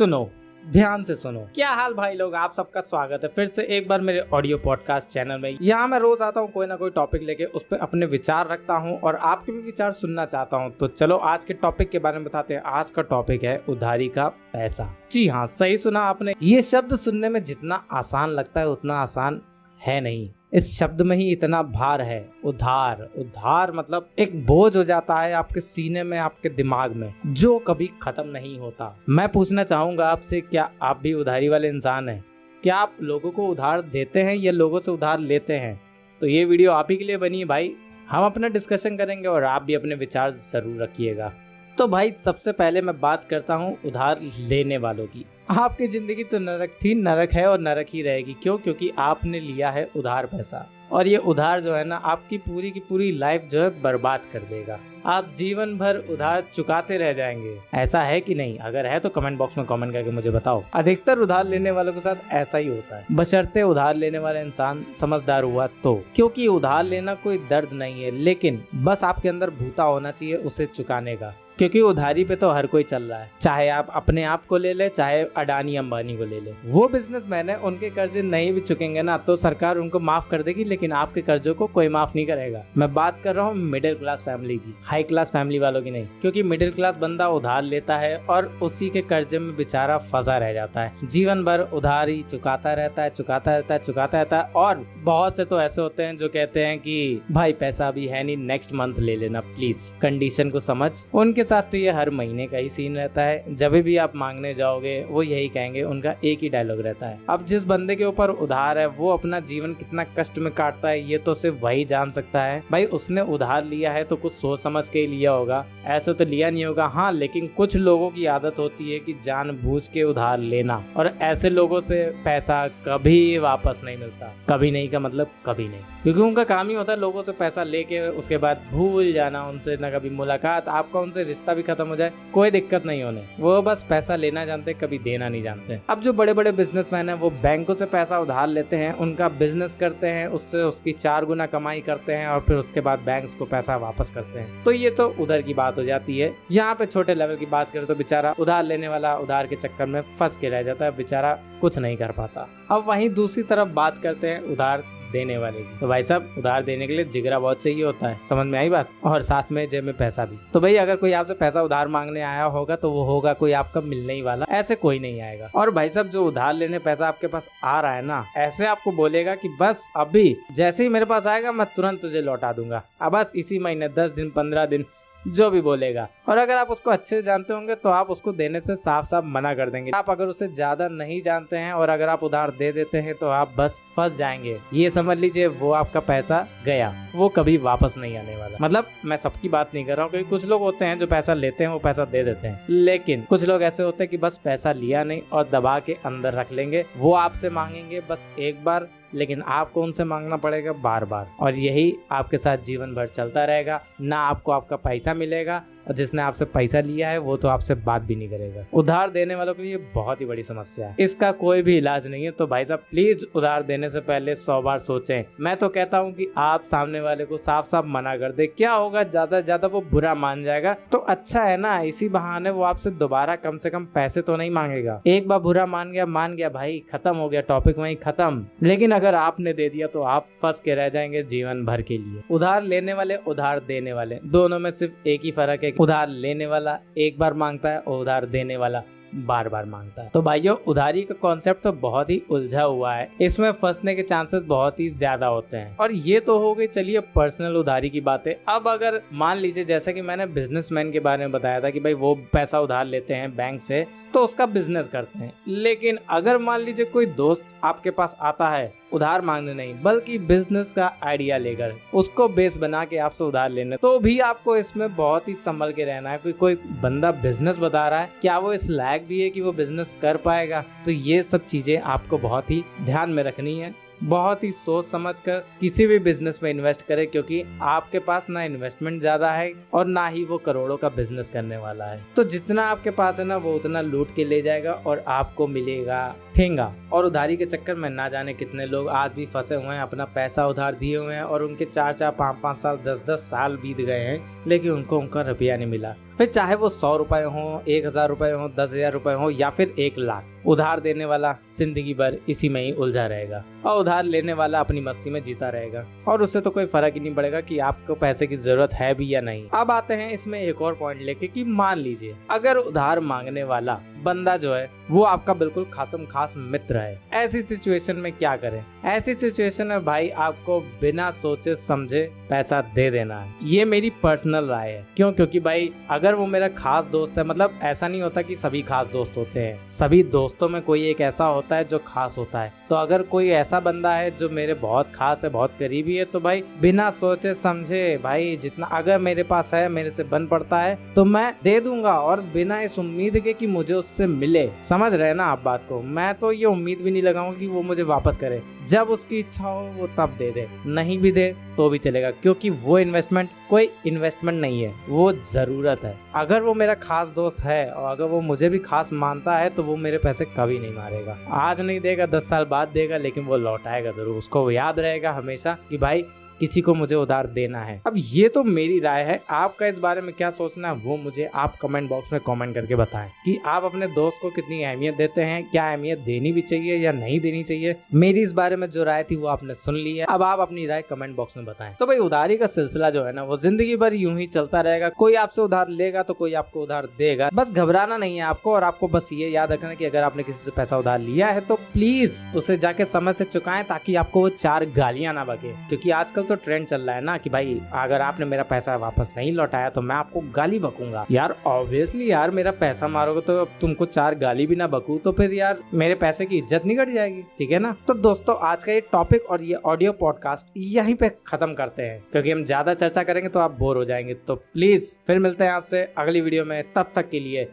सुनो, ध्यान से सुनो। क्या हाल भाई लोग, आप सबका स्वागत है फिर से एक बार मेरे ऑडियो पॉडकास्ट चैनल में। यहाँ मैं रोज आता हूँ कोई ना कोई टॉपिक लेके, उस पर अपने विचार रखता हूँ और आपके भी विचार सुनना चाहता हूँ। तो चलो आज के टॉपिक के बारे में बताते हैं। आज का टॉपिक है उधारी का पैसा। जी हाँ, सही सुना आपने। ये शब्द सुनने में जितना आसान लगता है उतना आसान है नहीं। इस शब्द में ही इतना भार है। उधार, उधार मतलब एक बोझ हो जाता है आपके सीने में, आपके दिमाग में, जो कभी खत्म नहीं होता। मैं पूछना चाहूंगा आपसे, क्या आप भी उधारी वाले इंसान हैं? क्या आप लोगों को उधार देते हैं या लोगों से उधार लेते हैं? तो ये वीडियो आप ही के लिए बनी है भाई। हम अपना डिस्कशन करेंगे और आप भी अपने विचार जरूर रखिएगा। तो भाई सबसे पहले मैं बात करता हूँ उधार लेने वालों की। आपकी जिंदगी तो नरक थी, नरक है और नरक ही रहेगी। क्यों? क्योंकि आपने लिया है उधार पैसा, और ये उधार जो है ना आपकी पूरी की पूरी लाइफ जो है बर्बाद कर देगा। आप जीवन भर उधार चुकाते रह जाएंगे। ऐसा है कि नहीं? अगर है तो कमेंट बॉक्स में कमेंट करके मुझे बताओ। अधिकतर उधार लेने वालों के साथ ऐसा ही होता है, बशर्ते उधार लेने वाला इंसान समझदार हुआ तो। क्योंकि उधार लेना कोई दर्द नहीं है, लेकिन बस आपके अंदर भूता होना चाहिए उसे चुकाने का। क्योंकि उधारी पे तो हर कोई चल रहा है, चाहे आप अपने आप को ले ले, चाहे अडानी अंबानी को ले ले। वो बिजनेसमैन है, उनके कर्जे नहीं भी चुकेंगे ना तो सरकार उनको माफ कर देगी, लेकिन आपके कर्जों को कोई माफ नहीं करेगा। मैं बात कर रहा हूँ मिडिल क्लास फैमिली की, हाई क्लास फैमिली वालों की नहीं। क्योंकि मिडिल क्लास बंदा उधार लेता है और उसी के कर्जे में बेचारा फंसा रह जाता है। जीवन भर उधारी चुकाता रहता है, चुकाता रहता है, चुकाता रहता है। और बहुत से तो ऐसे होते हैं जो कहते हैं कि भाई पैसा अभी है नहीं, नेक्स्ट मंथ ले लेना प्लीज। कंडीशन को समझ। उनके साथ तो ये हर महीने का ही सीन रहता है। जब भी आप मांगने जाओगे वो यही कहेंगे, उनका एक ही डायलॉग रहता है। अब जिस बंदे के ऊपर उधार है वो अपना जीवन कितना कष्ट में काटता है ये तो सिर्फ वही जान सकता है। भाई उसने उधार लिया है तो कुछ सोच समझ के ही लिया होगा, ऐसे तो लिया नहीं होगा। हाँ, लेकिन कुछ लोगों की आदत होती है कि जानबूझ के उधार लेना, और ऐसे लोगों से पैसा कभी वापस नहीं मिलता। कभी नहीं का मतलब कभी नहीं, क्योंकि उनका काम ही होता है लोगों से पैसा लेके उसके बाद भूल जाना, उनसे न कभी मुलाकात, आपका उनसे रिश्ता भी खत्म हो जाए कोई दिक्कत नहीं होने। वो बस पैसा लेना जानते, कभी देना नहीं जानते। अब जो बड़े बड़े बिजनेसमैन हैं वो बैंकों से पैसा उधार लेते हैं, उनका बिजनेस करते हैं, उससे उसकी 4 गुना कमाई करते हैं और फिर उसके बाद बैंक्स को पैसा वापस करते हैं। तो ये तो उधर की बात हो जाती है। यहाँ पे छोटे लेवल की बात करें तो बेचारा उधार लेने वाला उधार के चक्कर में फंस के रह जाता है, बेचारा कुछ नहीं कर पाता। अब वहीं दूसरी तरफ बात करते हैं उधार देने वाले की। तो भाई साहब उधार देने के लिए जिगरा बहुत चाहिए होता है, समझ में आई बात? और साथ में जेब में पैसा भी। तो भाई अगर कोई आपसे पैसा उधार मांगने आया होगा तो वो होगा कोई आपका मिलने ही वाला, ऐसे कोई नहीं आएगा। और भाई साहब जो उधार लेने पैसा आपके पास आ रहा है ना, ऐसे आपको बोलेगा कि बस अभी जैसे ही मेरे पास आएगा मैं तुरंत तुझे लौटा दूंगा, अब बस इसी महीने 10 दिन 15 दिन, जो भी बोलेगा। और अगर आप उसको अच्छे से जानते होंगे तो आप उसको देने से साफ साफ मना कर देंगे। आप अगर उसे ज्यादा नहीं जानते हैं और अगर आप उधार दे देते हैं तो आप बस फंस जाएंगे। ये समझ लीजिए वो आपका पैसा गया, वो कभी वापस नहीं आने वाला। मतलब मैं सबकी बात नहीं कर रहा हूँ, क्योंकि कुछ लोग होते हैं जो पैसा लेते हैं वो पैसा दे देते हैं, लेकिन कुछ लोग ऐसे होते हैं कि बस पैसा लिया नहीं और दबा के अंदर रख लेंगे। वो आपसे मांगेंगे बस एक बार, लेकिन आपको उनसे मांगना पड़ेगा बार बार, और यही आपके साथ जीवन भर चलता रहेगा। ना आपको आपका पैसा मिलेगा, और जिसने आपसे पैसा लिया है वो तो आपसे बात भी नहीं करेगा। उधार देने वालों के लिए बहुत ही बड़ी समस्या है, इसका कोई भी इलाज नहीं है। तो भाई साहब प्लीज उधार देने से पहले 100 बार सोचें। मैं तो कहता हूँ कि आप सामने वाले को साफ साफ मना कर दे। क्या होगा, ज्यादा से ज्यादा वो बुरा मान जाएगा तो अच्छा है ना, इसी बहाने वो आपसे दोबारा कम से कम पैसे तो नहीं मांगेगा। एक बार बुरा मान गया भाई, खत्म हो गया, टॉपिक वहीं खत्म। लेकिन अगर आपने दे दिया तो आप फंस के रह जाएंगे जीवन भर के लिए। उधार लेने वाले, उधार देने वाले, दोनों में सिर्फ एक ही फर्क है। उधार लेने वाला एक बार मांगता है और उधार देने वाला बार बार मांगता है। तो भाइयों उधारी का कॉन्सेप्ट तो बहुत ही उलझा हुआ है, इसमें फंसने के चांसेस बहुत ही ज्यादा होते हैं। और ये तो हो गई चलिए पर्सनल उधारी की बातें। अब अगर मान लीजिए जैसा कि मैंने बिजनेसमैन के बारे में बताया था कि भाई वो पैसा उधार लेते हैं बैंक से तो उसका बिजनेस करते हैं, लेकिन अगर मान लीजिए कोई दोस्त आपके पास आता है उधार मांगने नहीं बल्कि बिजनेस का आइडिया लेकर उसको बेस बना के आपसे उधार लेने, तो भी आपको इसमें बहुत ही संभल के रहना है। कोई बंदा बिजनेस बता रहा है, क्या वो इस लायक भी है कि वो बिजनेस कर पाएगा? तो ये सब चीजें आपको बहुत ही ध्यान में रखनी है। बहुत ही सोच समझकर किसी भी बिजनेस में इन्वेस्ट करें, क्योंकि आपके पास ना इन्वेस्टमेंट ज्यादा है और ना ही वो करोड़ों का बिजनेस करने वाला है। तो जितना आपके पास है ना वो उतना लूट के ले जाएगा और आपको मिलेगा ठेंगा। और उधारी के चक्कर में ना जाने कितने लोग आज भी फंसे हुए हैं, अपना पैसा उधार दिए हुए हैं और उनके 4-4, 5-5 साल, 10-10 साल बीत गए हैं, लेकिन उनको उनका रुपया नहीं मिला। फिर चाहे वो 100 रुपए हो, 1000 रुपए हो, 10,000 रुपए हो या फिर 1 लाख। उधार देने वाला जिंदगी भर इसी में ही उलझा रहेगा और उधार लेने वाला अपनी मस्ती में जीता रहेगा और उससे तो कोई फर्क ही नहीं पड़ेगा कि आपको पैसे की जरूरत है भी या नहीं। अब आते हैं इसमें एक और पॉइंट लेके कि मान लीजिए अगर उधार मांगने वाला बंदा जो है वो आपका बिल्कुल खासम खास मित्र है, ऐसी सिचुएशन में क्या करें? ऐसी सिचुएशन में भाई आपको बिना सोचे समझे पैसा दे देना है। ये मेरी पर्सनल राय है। क्यों? क्योंकि भाई अगर वो मेरा खास दोस्त है, मतलब ऐसा नहीं होता कि सभी खास दोस्त होते हैं, सभी दोस्तों में कोई एक ऐसा होता है जो खास होता है। तो अगर कोई ऐसा बंदा है जो मेरे बहुत खास है, बहुत करीबी है, तो भाई बिना सोचे समझे भाई जितना अगर मेरे पास है, मेरे से बन पड़ता है तो मैं दे दूंगा और बिना इस उम्मीद के कि मुझे उससे मिले। समझ रहे ना आप बात को? मैं तो ये उम्मीद भी नहीं लगाऊंगा कि वो मुझे वापस करे। जब उसकी इच्छा हो वो तब दे दे, नहीं भी दे तो भी चलेगा, क्योंकि वो इन्वेस्टमेंट कोई इन्वेस्टमेंट नहीं है, वो जरूरत है। अगर वो मेरा खास दोस्त है और अगर वो मुझे भी खास मानता है तो वो मेरे पैसे कभी नहीं मारेगा। आज नहीं देगा, 10 साल बाद देगा, लेकिन वो लौटाएगा जरूर। उसको याद रहेगा हमेशा कि भाई किसी को मुझे उधार देना है। अब ये तो मेरी राय है, आपका इस बारे में क्या सोचना है वो मुझे आप कमेंट बॉक्स में कमेंट करके बताएं कि आप अपने दोस्त को कितनी अहमियत देते हैं, क्या अहमियत देनी भी चाहिए या नहीं देनी चाहिए। मेरी इस बारे में जो राय थी वो आपने सुन ली है, अब आप अपनी राय कमेंट बॉक्स में बताएं। तो भाई उधारी का सिलसिला जो है ना वो जिंदगी भर यूं ही चलता रहेगा। कोई आपसे उधार लेगा तो कोई आपको उधार देगा। बस घबराना नहीं है आपको, और आपको बस ये याद रखना कि अगर आपने किसी से पैसा उधार लिया है तो प्लीज उसे जाके समय से चुकाएं, ताकि आपको वो 4 गालियां ना बके। क्योंकि आजकल तो ट्रेंड चल रहा है ना कि भाई अगर आपने मेरा पैसा वापस नहीं लौटाया तो मैं आपको गाली बकूंगा। यार ऑब्वियसली यार, मेरा पैसा मारोगे तो तुमको 4 गाली भी ना बकूं तो फिर यार मेरे पैसे की इज्जत नहीं घट जाएगी, ठीक है ना? तो दोस्तों आज का ये टॉपिक और ये ऑडियो पॉडकास्ट यहीं पे खत्म करते हैं, क्योंकि हम ज्यादा चर्चा करेंगे तो आप बोर हो जाएंगे। तो प्लीज फिर मिलते हैं आपसे अगली वीडियो में, तब तक के लिए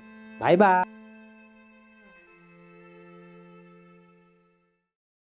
बाय बाय।